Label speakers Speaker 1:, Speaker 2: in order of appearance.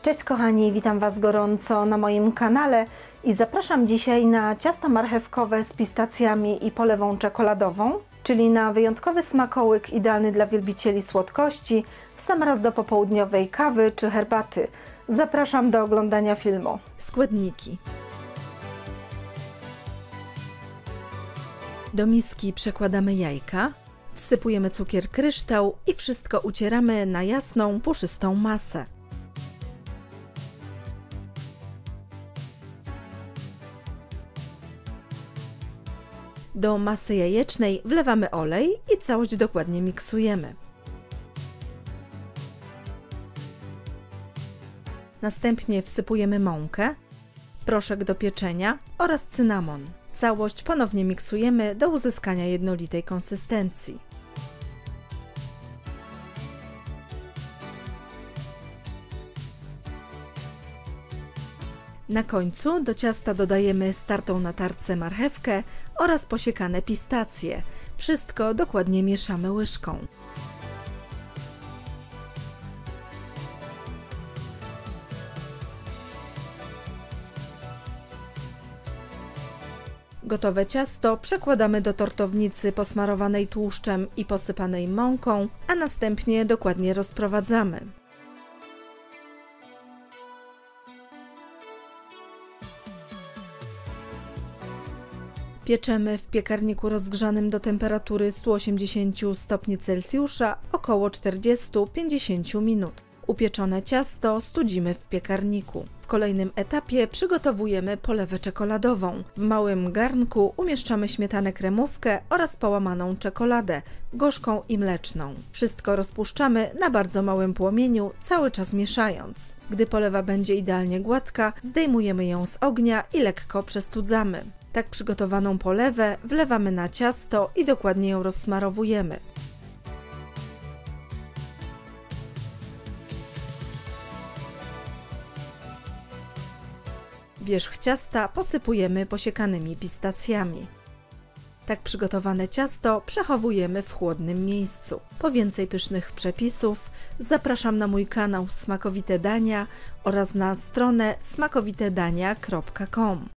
Speaker 1: Cześć kochani, witam Was gorąco na moim kanale i zapraszam dzisiaj na ciasto marchewkowe z pistacjami i polewą czekoladową, czyli na wyjątkowy smakołyk idealny dla wielbicieli słodkości w sam raz do popołudniowej kawy czy herbaty. Zapraszam do oglądania filmu.
Speaker 2: Składniki. Do miski przekładamy jajka, wsypujemy cukier kryształ i wszystko ucieramy na jasną, puszystą masę. Do masy jajecznej wlewamy olej i całość dokładnie miksujemy. Następnie wsypujemy mąkę, proszek do pieczenia oraz cynamon. Całość ponownie miksujemy do uzyskania jednolitej konsystencji. Na końcu do ciasta dodajemy startą na tarce marchewkę oraz posiekane pistacje. Wszystko dokładnie mieszamy łyżką. Gotowe ciasto przekładamy do tortownicy posmarowanej tłuszczem i posypanej mąką, a następnie dokładnie rozprowadzamy. Pieczemy w piekarniku rozgrzanym do temperatury 180 stopni Celsjusza około 40-50 minut. Upieczone ciasto studzimy w piekarniku. W kolejnym etapie przygotowujemy polewę czekoladową. W małym garnku umieszczamy śmietanę kremówkę oraz połamaną czekoladę, gorzką i mleczną. Wszystko rozpuszczamy na bardzo małym płomieniu, cały czas mieszając. Gdy polewa będzie idealnie gładka, zdejmujemy ją z ognia i lekko przestudzamy. Tak przygotowaną polewę wlewamy na ciasto i dokładnie ją rozsmarowujemy. Wierzch ciasta posypujemy posiekanymi pistacjami. Tak przygotowane ciasto przechowujemy w chłodnym miejscu. Po więcej pysznych przepisów zapraszam na mój kanał Smakowite Dania oraz na stronę smakowitedania.com.